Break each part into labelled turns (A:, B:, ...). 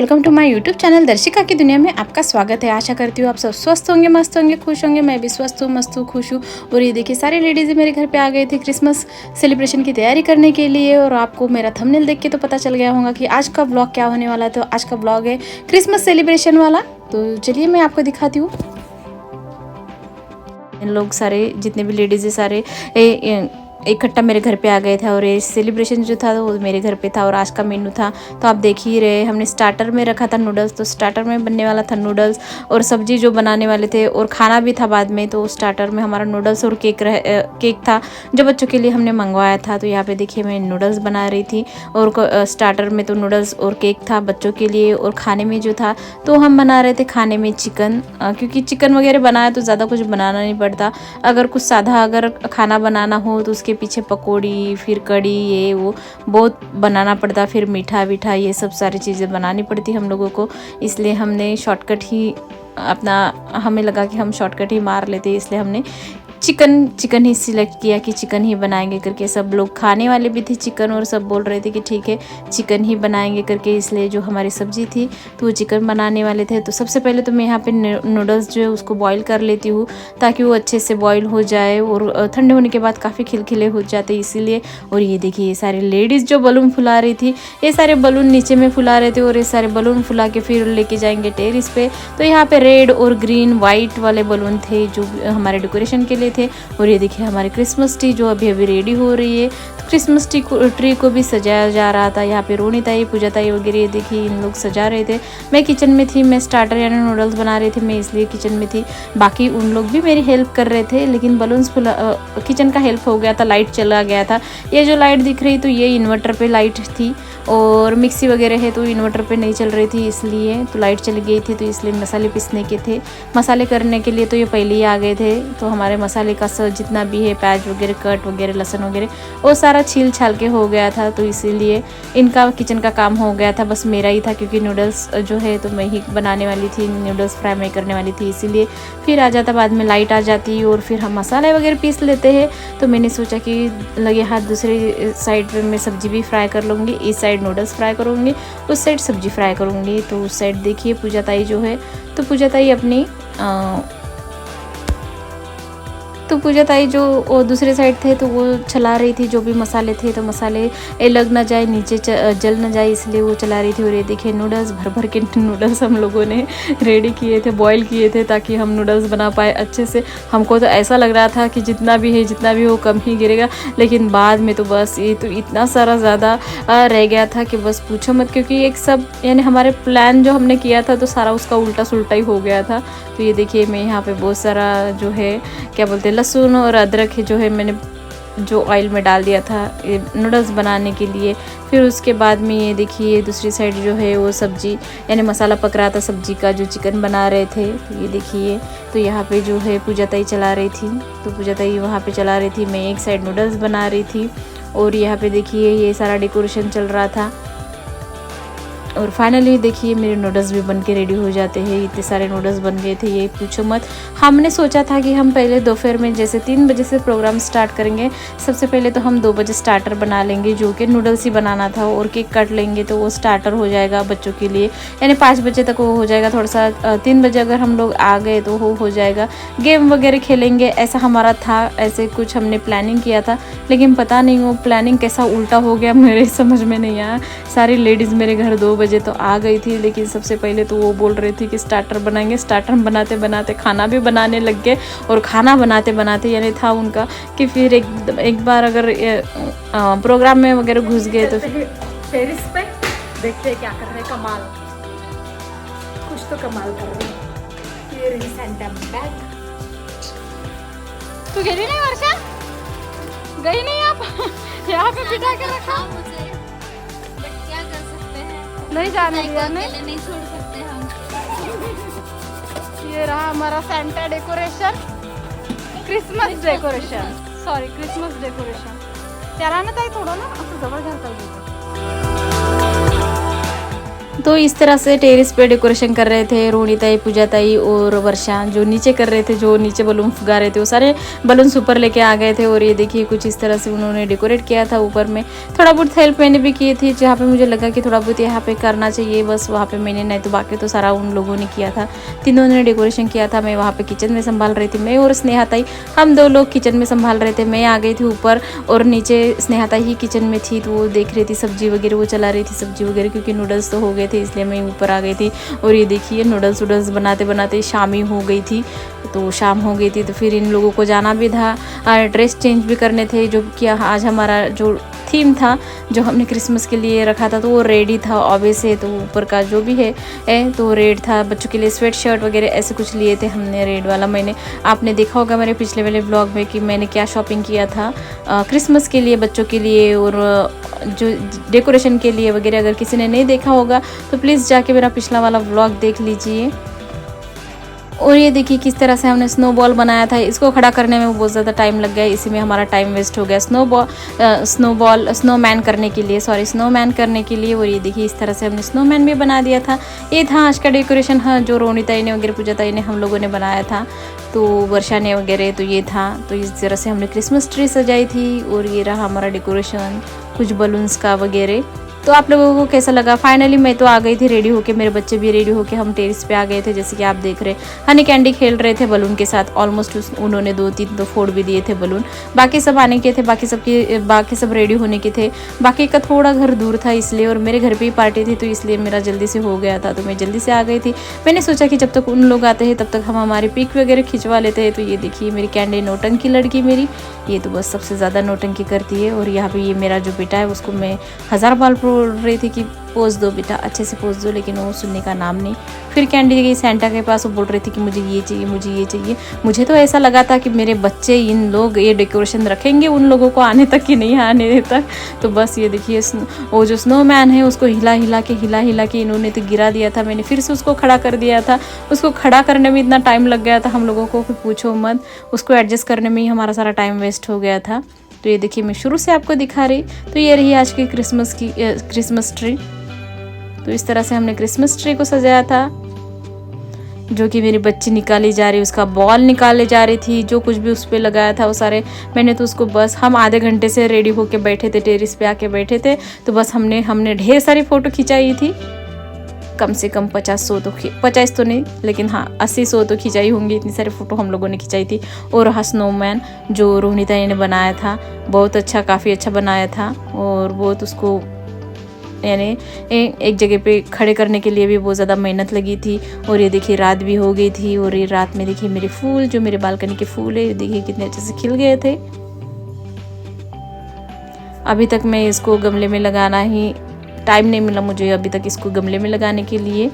A: Welcome to my YouTube channel Darshika की दुनिया में आपका स्वागत है। आशा करती हूँ आप सब स्वस्थ होंगे, मस्त होंगे, खुश होंगे। मैं भी स्वस्थ हूँ, मस्त हूँ, खुश हूँ। और ये देखिए सारी लेडीज़ मेरे घर पे आ गए थे क्रिसमस सेलिब्रेशन की तैयारी करने के लिए। और आपको मेरा थंबनेल देख के तो पता चल गया होगा कि आज का ब्लॉग क्या होने वाला है। तो आज का ब्लॉग है क्रिसमस सेलिब्रेशन वाला। तो चलिए मैं आपको दिखाती हूँ। इन लोग सारे जितने भी लेडीज़ है सारे इकट्ठा मेरे घर पे आ गए थे। और ये सेलिब्रेशन जो था वो मेरे घर पे था। और आज का मेनू था तो आप देख ही रहे, हमने स्टार्टर में रखा था नूडल्स। तो स्टार्टर में बनने वाला था नूडल्स और सब्जी जो बनाने वाले थे, और खाना भी था बाद में। तो स्टार्टर में हमारा नूडल्स और केक था जो बच्चों के लिए हमने मंगवाया था। तो यहाँ पे देखिए मैं नूडल्स बना रही थी। और स्टार्टर में तो नूडल्स और केक था बच्चों के लिए। और खाने में जो था तो हम बना रहे थे खाने में चिकन, क्योंकि चिकन वगैरह बनाया तो ज़्यादा कुछ बनाना नहीं पड़ता। अगर कुछ सादा अगर खाना बनाना हो तो उसके पीछे पकौड़ी, फिर कड़ी, ये वो बहुत बनाना पड़ता। फिर मीठा वीठा ये सब सारी चीज़ें बनानी पड़ती हम लोगों को। इसलिए हमने शॉर्टकट ही हमें लगा कि हम शॉर्टकट ही मार लेते, इसलिए हमने चिकन ही सिलेक्ट किया कि चिकन ही बनाएंगे करके। सब लोग खाने वाले भी थे चिकन, और सब बोल रहे थे कि ठीक है चिकन ही बनाएंगे करके। इसलिए जो हमारी सब्जी थी तो वो चिकन बनाने वाले थे। तो सबसे पहले तो मैं यहाँ पे नूडल्स जो है उसको बॉईल कर लेती हूँ ताकि वो अच्छे से बॉईल हो जाए। और ठंडे होने के बाद काफ़ी खिलखिले हो जाते इसीलिए। और ये देखिए ये सारे लेडीज़ जो बलून फुला रही थी, ये सारे बलून नीचे में फुला रहे थे। और ये सारे बलून फुला के फिर लेके जाएंगे टेरिस पे। तो यहाँ पे रेड और ग्रीन वाइट वाले बलून थे जो हमारे डेकोरेशन के लिए थे। और ये देखिए हमारी क्रिसमस ट्री जो अभी रेडी हो रही है। तो क्रिसमस ट्री को भी सजाया जा रहा था। यहाँ पे रोनी ताई, पूजा ताई वगैरह ये देखिए इन लोग सजा रहे थे। मैं किचन में थी, मैं स्टार्टर यानी नूडल्स बना रही थी, मैं इसलिए किचन में थी। बाकी उन लोग भी मेरी हेल्प कर रहे थे, लेकिन बलून्स किचन का हेल्प हो गया था, लाइट चला गया था। ये जो लाइट दिख रही तो ये इन्वर्टर पे लाइट थी। और मिक्सी वगैरह है तो इन्वर्टर पे नहीं चल रही थी, इसलिए तो लाइट चली गई थी। तो इसलिए मसाले पीसने के थे, मसाले करने के लिए तो ये पहले ही आ गए थे। तो हमारे मसाले का जितना भी है प्याज वगैरह, कट वगैरह, लहसुन वगैरह वो सारा छील छाल के हो गया था। तो इसीलिए इनका किचन का काम हो गया था, बस मेरा ही था क्योंकि नूडल्स जो है तो मैं ही बनाने वाली थी, नूडल्स फ्राई मैं करने वाली थी। इसीलिए फिर आ जाता, बाद में लाइट आ जाती और फिर हम मसाले वगैरह पीस लेते हैं। तो मैंने सोचा कि लगे हाथ दूसरे साइड पे मैं सब्जी भी फ्राई कर लूँगी। इस साइड नूडल्स फ्राई करूँगी, उस साइड सब्जी फ्राई करूँगी। तो उस साइड देखिए पूजा ताई जो है तो पूजा ताई अपनी तो पूजा ताई जो वो दूसरे साइड थे तो वो चला रही थी जो भी मसाले थे। तो मसाले लग ना जाए, नीचे जल ना जाए, इसलिए वो चला रही थी। और ये देखिए नूडल्स भर भर के नूडल्स हम लोगों ने रेडी किए थे, बॉईल किए थे ताकि हम नूडल्स बना पाए अच्छे से। हमको तो ऐसा लग रहा था कि जितना भी हो कम ही गिरेगा, लेकिन बाद में तो बस ये तो इतना सारा ज़्यादा रह गया था कि बस पूछो मत। क्योंकि एक सब यानी हमारे प्लान जो हमने किया था तो सारा उसका उल्टा सुल्टा ही हो गया था। तो ये देखिए मैं यहाँ पे बहुत सारा जो है क्या बोलते हैं लहसुन और अदरक है जो है मैंने जो ऑयल में डाल दिया था ये नूडल्स बनाने के लिए। फिर उसके बाद में ये देखिए दूसरी साइड जो है वो सब्जी यानी मसाला पक रहा था सब्जी का, जो चिकन बना रहे थे। तो ये देखिए तो यहाँ पे जो है पूजा ताई चला रही थी, तो पूजा ताई वहाँ पे चला रही थी, मैं एक साइड नूडल्स बना रही थी। और यहाँ पे देखिए ये सारा डेकोरेशन चल रहा था। और फाइनली देखिए मेरे नूडल्स भी बन के रेडी हो जाते हैं। इतने सारे नूडल्स बन गए थे ये पूछो मत। हमने सोचा था कि हम पहले दोपहर में जैसे 3 बजे से प्रोग्राम स्टार्ट करेंगे। सबसे पहले तो हम 2 बजे स्टार्टर बना लेंगे जो कि नूडल्स ही बनाना था, और केक काट लेंगे तो वो स्टार्टर हो जाएगा बच्चों के लिए, यानी 5 बजे तक वो हो जाएगा। थोड़ा सा 3 बजे अगर हम लोग आ गए तो वो हो जाएगा, गेम वगैरह खेलेंगे, ऐसा हमारा था। ऐसे कुछ हमने प्लानिंग किया था, लेकिन पता नहीं वो प्लानिंग कैसा उल्टा हो गया, मेरे समझ में नहीं आया। सारी लेडीज़ मेरे घर 2 बजे तो आ गई थी, लेकिन सबसे पहले तो वो बोल रही थी कि स्टार्टर बनाएंगे। स्टार्टर बनाते बनाते खाना भी बनाने लग गए, और खाना बनाते बनाते यानी था उनका कि फिर एक बार अगर प्रोग्राम में वगैरह घुस गए तो
B: टेरिस पे देखते हैं क्या कर रहे हैं। कमाल, कुछ तो कमाल कर रहे हैं। ये रही सैंटा बैग। तू गई नहीं वर्षा? गई नहीं आप? यहाँ पे बिठा के रखा मुझे, बट क्या कर सकते हैं, नहीं जाने दिया, नहीं छोड़ सकते हम। ये रहा हमारा Santa decoration, Christmas decoration, sorry Christmas decoration. त्याला ना ताई थोडं ना असं जवळ घालता येतं।
A: तो इस तरह से टेरेस पे डेकोरेशन कर रहे थे रोनी ताई, पूजा ताई और वर्षा, जो नीचे कर रहे थे, जो नीचे बलून फुगा रहे थे, वो सारे बलून्स ऊपर लेके आ गए थे। और ये देखिए कुछ इस तरह से उन्होंने डेकोरेट किया था। ऊपर में थोड़ा बहुत हेल्प मैंने भी की थी, जहाँ पे मुझे लगा कि थोड़ा बहुत यहाँ पे करना चाहिए, बस वहाँ पे मैंने, नहीं तो बाकी तो सारा उन लोगों ने किया था। तीनों ने डेकोरेशन किया था। मैं वहाँ पे किचन में संभाल रही थी, मैं और स्नेहा ताई, हम 2 लोग किचन में संभाल रहे थे। मैं आ गई थी ऊपर और नीचे स्नेहा ताई ही किचन में थी, तो वो देख रही थी सब्जी वगैरह, वो चला रही थी सब्जी वगैरह, क्योंकि नूडल्स तो हो गए थे इसलिए मैं ऊपर आ गई थी। और ये देखिए नूडल्स वूडल्स बनाते बनाते शाम ही हो गई थी, तो शाम हो गई थी। तो फिर इन लोगों को जाना भी था, ड्रेस चेंज भी करने थे, जो कि आज हमारा जो थीम था, जो हमने क्रिसमस के लिए रखा था, तो वो रेडी था ऑब्वियस है। तो ऊपर का जो भी है तो रेड था। बच्चों के लिए स्वेट शर्ट वगैरह ऐसे कुछ लिए थे हमने रेड वाला। मैंने, आपने देखा होगा मेरे पिछले वाले व्लॉग में कि मैंने क्या शॉपिंग किया था क्रिसमस के लिए, बच्चों के लिए और जो डेकोरेशन के लिए वगैरह। अगर किसी ने नहीं देखा होगा तो प्लीज़ जाके मेरा पिछला वाला व्लॉग देख लीजिए। और ये देखिए किस तरह से हमने स्नोबॉल बनाया था। इसको खड़ा करने में बहुत ज़्यादा टाइम लग गया, इसी में हमारा टाइम वेस्ट हो गया। स्नोमैन करने के लिए। और ये देखिए इस तरह से हमने स्नोमैन भी बना दिया था। ये था आज का डेकोरेशन, हाँ, जो रोनी ताई ने वगैरह, पूजा ताई ने, हम लोगों ने बनाया था, तो वर्षा ने वगैरह। तो ये था, तो इस तरह से हमने क्रिसमस ट्री सजाई थी। और ये रहा हमारा डेकोरेशन, कुछ बलून्स का वगैरह। तो आप लोगों को कैसा लगा? फाइनली मैं तो आ गई थी रेडी होके, मेरे बच्चे भी रेडी होके हम टेरेस पे आ गए थे। जैसे कि आप देख रहे, हनी कैंडी खेल रहे थे बलून के साथ। ऑलमोस्ट उन्होंने 2-3 तो फोड़ भी दिए थे बलून। बाकी सब आने के थे, बाकी सब रेडी होने के थे। बाकी का थोड़ा घर दूर था इसलिए, और मेरे घर पे ही पार्टी थी, तो इसलिए मेरा जल्दी से हो गया था, तो मैं जल्दी से आ गई थी। मैंने सोचा कि जब तक उन लोग आते हैं तब तक हम हमारी पिक वगैरह खिंचवा लेते हैं। तो ये देखिए मेरी कैंडी, नौटंकी लड़की मेरी, ये तो बस सबसे ज़्यादा नौटंकी करती है। और यहाँ पे ये मेरा जो बेटा है, उसको मैं 1000 बार बोल रही थी कि पोज दो बेटा, अच्छे से पोज दो, लेकिन वो सुनने का नाम नहीं। फिर कैंडी गई सेंटा के पास, वो बोल रही थी कि मुझे ये चाहिए, मुझे ये चाहिए। मुझे तो ऐसा लगा था कि मेरे बच्चे, इन लोग ये डेकोरेशन रखेंगे उन लोगों को आने तक कि नहीं आने तक। तो बस ये देखिए वो जो स्नोमैन है उसको हिला हिला के इन्होंने तो गिरा दिया था। मैंने फिर से उसको खड़ा कर दिया था। उसको खड़ा करने में इतना टाइम लग गया था हम लोगों को कि पूछो मत। उसको एडजस्ट करने में ही हमारा सारा टाइम वेस्ट हो गया था। तो ये देखिए मैं शुरू से आपको दिखा रही। तो ये रही आज की क्रिसमस ट्री। तो इस तरह से हमने क्रिसमस ट्री को सजाया था, जो कि मेरी बच्ची निकाली जा रही, उसका बॉल निकाले जा रही थी। जो कुछ भी उस पर लगाया था वो सारे मैंने तो उसको, बस हम आधे घंटे से रेडी होके बैठे थे, टेरेस पे आके बैठे थे। तो बस हमने ढेर सारी फ़ोटो खिंचाई थी, कम से कम 50 तो नहीं, लेकिन हाँ 80-100 तो खिंचाई होंगी। इतनी सारी फ़ोटो हम लोगों ने खिंचाई थी। और हाँ स्नोमैन जो रोहिणी ताई ने बनाया था, बहुत अच्छा, काफ़ी अच्छा बनाया था। और बहुत उसको यानी एक जगह पे खड़े करने के लिए भी बहुत ज़्यादा मेहनत लगी थी। और ये देखिए रात भी हो गई थी। और ये रात में देखिए मेरे फूल, जो मेरे बालकनी के फूल है, देखिए कितने अच्छे से खिल गए थे। अभी तक मैं इसको गमले में लगाना ही, टाइम नहीं मिला मुझे अभी तक इसको गमले में लगाने के लिए।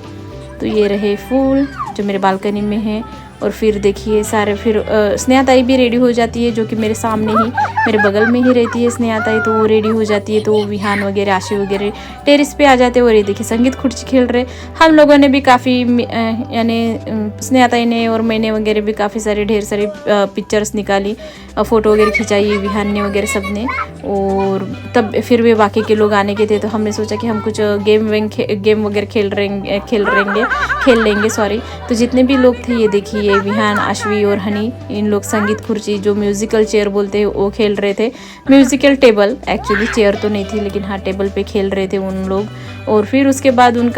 A: तो ये रहे फूल जो मेरे बालकनी में है। और फिर देखिए सारे, फिर स्नेहा ताई भी रेडी हो जाती है, जो कि मेरे सामने ही, मेरे बगल में ही रहती है स्नेहा ताई। तो वो रेडी हो जाती है, तो वो विहान वगैरह, आशी वगैरह टेरेस पे आ जाते हैं। और ये देखिए संगीत खुर्ची खेल रहे। हम लोगों ने भी काफ़ी, यानी स्नेहा ताई ने और मैंने वगैरह भी काफ़ी सारे, ढेर सारे पिक्चर्स निकाली, फ़ोटो वगैरह खिंचाई विहान ने वगैरह सब ने। और तब फिर भी बाकी के लोग आने के थे, तो हमने सोचा कि हम कुछ गेम वगैरह खेल लेंगे सॉरी। तो जितने भी लोग थे, ये देखिए ये विहान, आशवी और हनी, इन लोग संगीत खुर्ची, जो म्यूज़िकल चेयर बोलते हैं, वो खेल रहे थे। म्यूज़िकल टेबल, एक्चुअली चेयर तो नहीं थी, लेकिन हाँ टेबल पे खेल रहे थे उन लोग। और फिर उसके बाद उन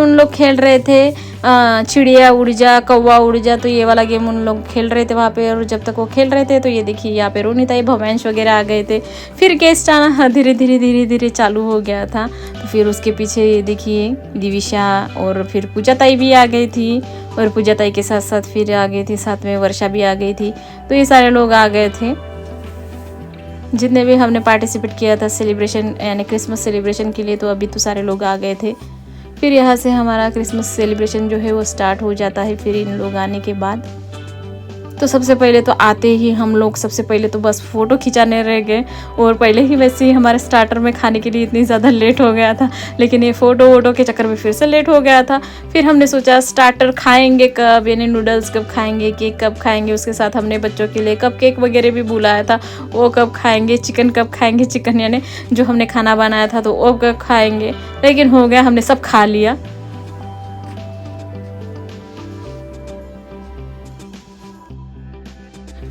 A: लोग खेल रहे थे चिड़िया उड़ जा, कौवा उड़ जा। तो ये वाला गेम उन लोग खेल रहे थे वहाँ पे। और जब तक वो खेल रहे थे, तो ये देखिए यहाँ पे रोनी ताई, भवेंश वगैरह आ गए थे। फिर गेस्ट आना धीरे धीरे चालू हो गया था। तो फिर उसके पीछे ये देखिए दिविशा और फिर पूजा ताई भी आ गई थी। और पूजा ताई के साथ साथ फिर आ गई थी, साथ में वर्षा भी आ गई थी। तो ये सारे लोग आ गए थे, जितने भी हमने पार्टिसिपेट किया था सेलिब्रेशन, यानी क्रिसमस सेलिब्रेशन के लिए। तो अभी तो सारे लोग आ गए थे। फिर यहाँ से हमारा क्रिसमस सेलिब्रेशन जो है वो स्टार्ट हो जाता है, फिर इन लोग आने के बाद। तो सबसे पहले तो आते ही हम लोग सबसे पहले तो बस फ़ोटो खिंचाने रह गए, और पहले ही वैसे ही हमारे स्टार्टर में खाने के लिए इतनी ज़्यादा लेट हो गया था, लेकिन ये फ़ोटो वोटो के चक्कर में फिर से लेट हो गया था। फिर हमने सोचा स्टार्टर खाएंगे कब, यानी नूडल्स कब खाएंगे, केक कब खाएंगे, उसके साथ हमने बच्चों के लिए कप केक वगैरह भी बुलाया था, वो कब खाएंगे, चिकन कब खाएंगे, चिकन यानी जो हमने खाना बनाया था तो वो कब खाएंगे। लेकिन हो गया, हमने सब खा लिया।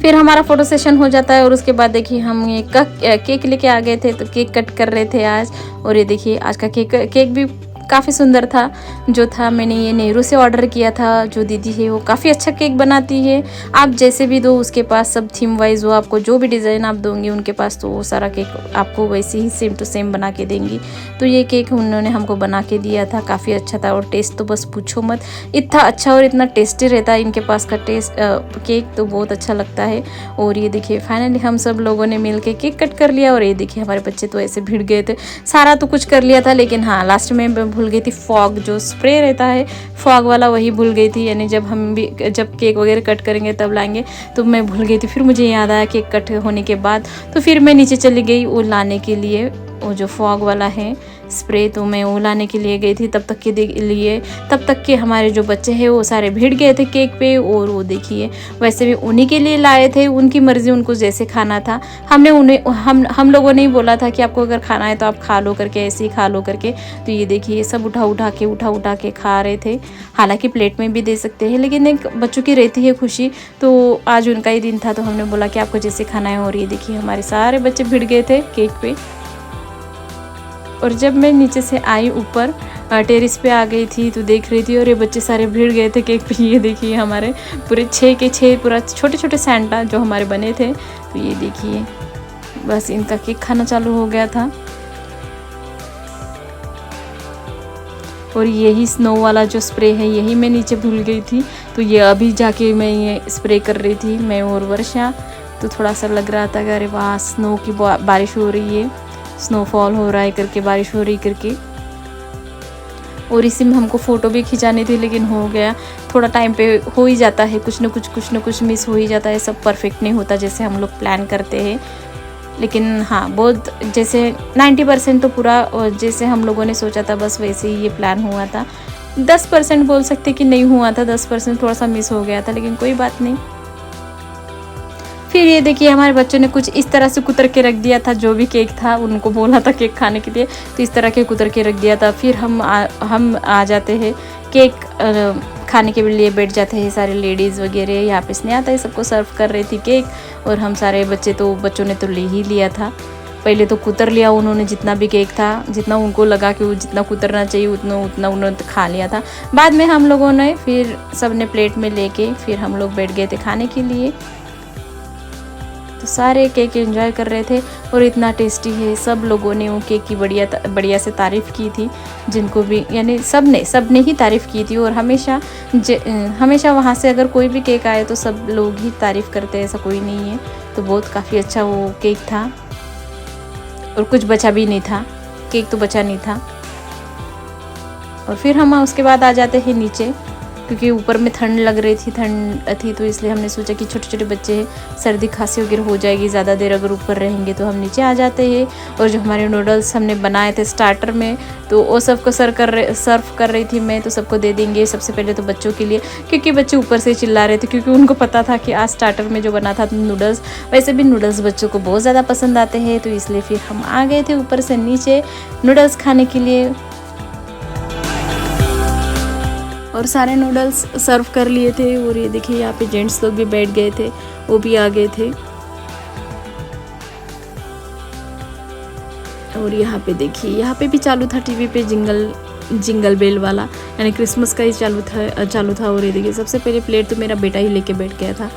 A: फिर हमारा फ़ोटो सेशन हो जाता है और उसके बाद देखिए हम ये केक लेके आ गए थे, तो केक कट कर रहे थे आज। और ये देखिए आज का केक भी काफ़ी सुंदर था। जो था मैंने ये नेहरू से ऑर्डर किया था, जो दीदी है वो काफ़ी अच्छा केक बनाती है। आप जैसे भी दो उसके पास सब थीम वाइज, वो आपको जो भी डिज़ाइन आप दोगे उनके पास तो वो सारा केक आपको वैसे ही सेम टू सेम बना के देंगी। तो ये केक उन्होंने हमको बना के दिया था, काफ़ी अच्छा था। और टेस्ट तो बस पूछो मत, इतना अच्छा और इतना टेस्टी रहता है इनके पास का टेस्ट केक, तो बहुत अच्छा लगता है। और ये देखिए फाइनली हम सब लोगों ने मिल के केक कट कर लिया। और ये देखिए हमारे बच्चे तो ऐसे भिड़ गए थे, सारा तो कुछ कर लिया था लेकिन हाँ लास्ट में भूल गई थी फॉग, जो स्प्रे रहता है फॉग वाला वही भूल गई थी। यानी जब केक वगैरह कट करेंगे तब लाएंगे, तो मैं भूल गई थी। फिर मुझे याद आया केक कट होने के बाद, तो फिर मैं नीचे चली गई वो लाने के लिए, वो जो फॉग वाला है स्प्रे, तो मैं वो लाने के लिए गई थी। तब तक के हमारे जो बच्चे हैं वो सारे भिड़ गए थे केक पे। और वो देखिए वैसे भी उन्हीं के लिए लाए थे, उनकी मर्ज़ी, उनको जैसे खाना था। हम लोगों ने ही बोला था कि आपको अगर खाना है तो आप खा लो करके, ऐसे ही खा लो करके। तो ये देखिए सब उठा के खा रहे थे। हालांकि प्लेट में भी दे सकते हैं, लेकिन एक बच्चों की रहती है खुशी, तो आज उनका ही दिन था तो हमने बोला कि आपको जैसे खाना है। और ये देखिए हमारे सारे बच्चे भिड़ गए थे केक पे। और जब मैं नीचे से आई ऊपर टेरिस पे आ गई थी तो देख रही थी, और ये बच्चे सारे भिड़ गए थे केक पे। ये देखिए हमारे पूरे 6 के 6 पूरा छोटे छोटे सैंटा जो हमारे बने थे। तो ये देखिए बस इनका केक खाना चालू हो गया था। और यही स्नो वाला जो स्प्रे है यही मैं नीचे भूल गई थी, तो ये अभी जाके मैं ये स्प्रे कर रही थी, मैं और वर्षा। तो थोड़ा सा लग रहा था कि अरे वाह स्नो की बारिश हो रही है, स्नोफॉल हो रहा है करके, बारिश हो रही करके। और इसी में हमको फ़ोटो भी खिंचानी थी, लेकिन हो गया थोड़ा टाइम पे हो ही जाता है, कुछ न कुछ मिस हो ही जाता है, सब परफेक्ट नहीं होता जैसे हम लोग प्लान करते हैं। लेकिन हाँ बहुत जैसे 90% तो पूरा जैसे हम लोगों ने सोचा था बस वैसे ही ये प्लान हुआ था। 10% बोल सकते कि नहीं हुआ था, 10% थोड़ा सा मिस हो गया था, लेकिन कोई बात नहीं। फिर ये देखिए हमारे बच्चों ने कुछ इस तरह से कुतर के रख दिया था, जो भी केक था उनको बोला था केक खाने के लिए, तो इस तरह के कुतर के रख दिया था। फिर हम आ जाते हैं केक खाने के लिए बैठ जाते हैं सारे लेडीज़ वगैरह। यहाँ पे स्नेहा आता है सबको सर्व कर रही थी केक, और हम सारे बच्चों ने तो ले ही लिया था। पहले तो कुतर लिया उन्होंने जितना भी केक था, जितना उनको लगा कि वो जितना कुतरना चाहिए उतना उन्होंने खा लिया था। बाद में हम लोगों ने फिर सब ने प्लेट में लेके फिर हम लोग बैठ गए थे खाने के लिए। तो सारे केक एंजॉय कर रहे थे और इतना टेस्टी है। सब लोगों ने वो केक की बढ़िया से तारीफ़ की थी, जिनको भी यानी सब ने ही तारीफ़ की थी। और हमेशा वहाँ से अगर कोई भी केक आए तो सब लोग ही तारीफ़ करते हैं, ऐसा कोई नहीं है। तो बहुत काफ़ी अच्छा वो केक था, और कुछ बचा भी नहीं था, केक तो बचा नहीं था। और फिर हम उसके बाद आ जाते हैं नीचे, क्योंकि ऊपर में ठंड लग रही थी, तो इसलिए हमने सोचा कि छोटे छोटे बच्चे हैं, सर्दी खांसी वगैरह हो जाएगी ज़्यादा देर अगर ऊपर रहेंगे, तो हम नीचे आ जाते हैं। और जो हमारे नूडल्स हमने बनाए थे स्टार्टर में, तो वो सबको सर्व कर रही थी मैं, तो सबको दे देंगे। सबसे पहले तो बच्चों के लिए, क्योंकि बच्चे ऊपर से चिल्ला रहे थे, क्योंकि उनको पता था कि आज स्टार्टर में जो बना था नूडल्स, वैसे भी नूडल्स बच्चों को बहुत ज़्यादा पसंद आते हैं, तो इसलिए फिर हम आ गए थे ऊपर से नीचे नूडल्स खाने के लिए। और सारे नूडल्स सर्व कर लिए थे। और ये देखिए यहाँ पे जेंट्स लोग भी बैठ गए थे, वो भी आ गए थे। और यहाँ पे देखिए यहाँ पे भी चालू था टीवी पे जिंगल बेल वाला, यानी क्रिसमस का ही चालू था। और ये देखिए सबसे पहले प्लेट तो मेरा बेटा ही लेके बैठ गया था।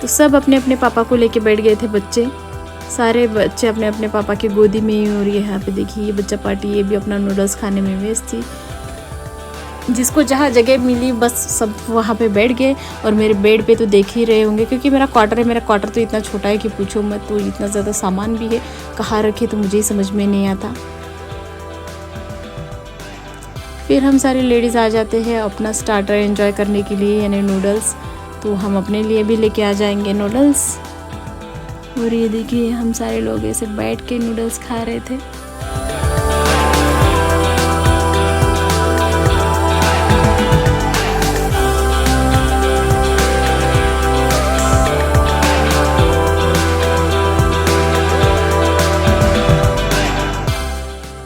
A: तो सब अपने अपने पापा को लेके बैठ गए थे बच्चे, सारे बच्चे अपने अपने पापा की गोदी में। और यहाँ पे देखिए ये बच्चा पार्टी, ये भी अपना नूडल्स खाने में व्यस्त थी। जिसको जहाँ जगह मिली बस सब वहाँ पे बैठ गए। और मेरे बेड पे तो देख ही रहे होंगे, क्योंकि मेरा क्वार्टर तो इतना छोटा है कि पूछो मत। तो इतना ज़्यादा सामान भी है, कहाँ रखे तो मुझे ही समझ में नहीं आता। फिर हम सारे लेडीज़ आ जाते हैं अपना स्टार्टर एंजॉय करने के लिए, यानी नूडल्स। तो हम अपने लिए भी लेके आ जाएंगे नूडल्स। और ये देखिए हम सारे लोग ऐसे बैठ के नूडल्स खा रहे थे।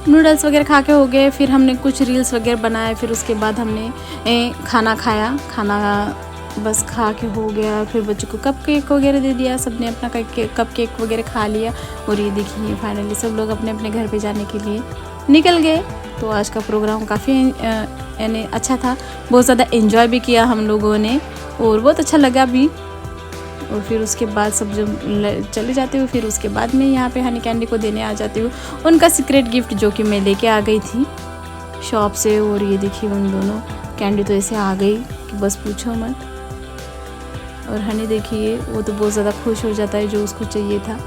A: नूडल्स वगैरह खा के हो गए, फिर हमने कुछ रील्स वगैरह बनाए, फिर उसके बाद हमने खाना खाया। खाना बस खा के हो गया, फिर बच्चों को कप केक वगैरह दे दिया, सबने अपना कप केक वगैरह खा लिया। और ये देखिए फाइनली सब लोग अपने अपने घर पे जाने के लिए निकल गए। तो आज का प्रोग्राम काफ़ी यानी अच्छा था, बहुत ज़्यादा एंजॉय भी किया हम लोगों ने और बहुत अच्छा लगा भी। और फिर उसके बाद सब जब चले जाते हुए, फिर उसके बाद मैं यहाँ पे हनी कैंडी को देने आ जाती हूँ उनका सीक्रेट गिफ्ट जो कि मैं लेके आ गई थी शॉप से। और ये देखिए उन दोनों कैंडी तो ऐसे आ गई कि बस पूछो मत। और हनी देखिए वो तो बहुत ज़्यादा खुश हो जाता है जो उसको चाहिए था।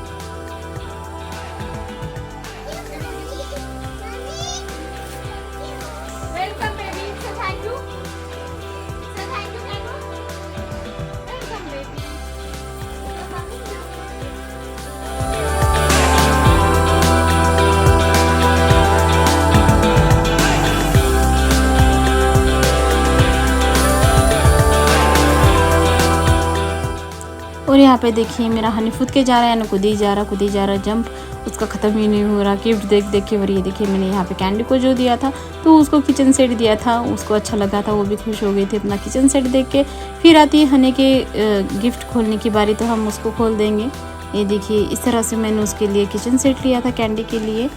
A: और यहाँ पे देखिए मेरा हनी खुद के जा रहा है ना कूदी जा रहा जंप उसका ख़त्म ही नहीं हो रहा गिफ्ट देख के। और ये देखिए मैंने यहाँ पे कैंडी को जो दिया था तो उसको किचन सेट दिया था, उसको अच्छा लगा था, वो भी खुश हो गई थी अपना किचन सेट देख के। फिर आती है हनी के गिफ्ट खोलने की बारी, तो हम उसको खोल देंगे। ये देखिए इस तरह से मैंने उसके लिए किचन सेट लिया था कैंडी के लिए।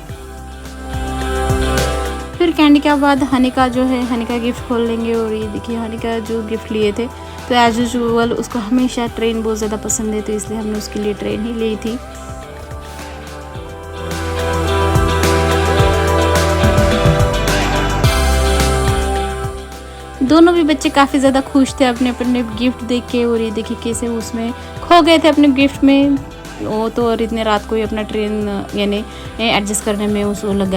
A: फिर कैंडी के बाद हनी का जो है हनी का गिफ्ट खोल लेंगे। और ये देखिए हनी का जो गिफ्ट लिए थे तो एज यूजुअल उसको हमेशा ट्रेन बहुत ज़्यादा पसंद है, तो इसलिए हमने उसके लिए ट्रेन ही ली थी। दोनों भी बच्चे काफ़ी ज़्यादा खुश थे अपने अपने गिफ्ट देख के। और ये देखिए कैसे उसमें खो गए थे अपने गिफ्ट में वो तो। और इतने रात को ही अपना ट्रेन यानी एडजस्ट करने में उसको लग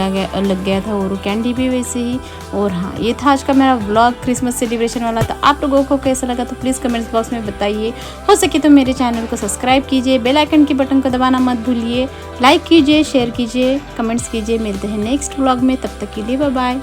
A: गया था। और कैंडी भी वैसे ही। और हाँ ये था आज का मेरा व्लॉग क्रिसमस सेलिब्रेशन वाला। तो आप लोगों को कैसा लगा तो प्लीज़ कमेंट्स बॉक्स में बताइए। हो सके तो मेरे चैनल को सब्सक्राइब कीजिए, बेल आइकन की बटन को दबाना मत भूलिए, लाइक कीजिए, शेयर कीजिए, कमेंट्स कीजिए। मिलते हैं नेक्स्ट व्लॉग में, तब तक के लिए बाय बाय।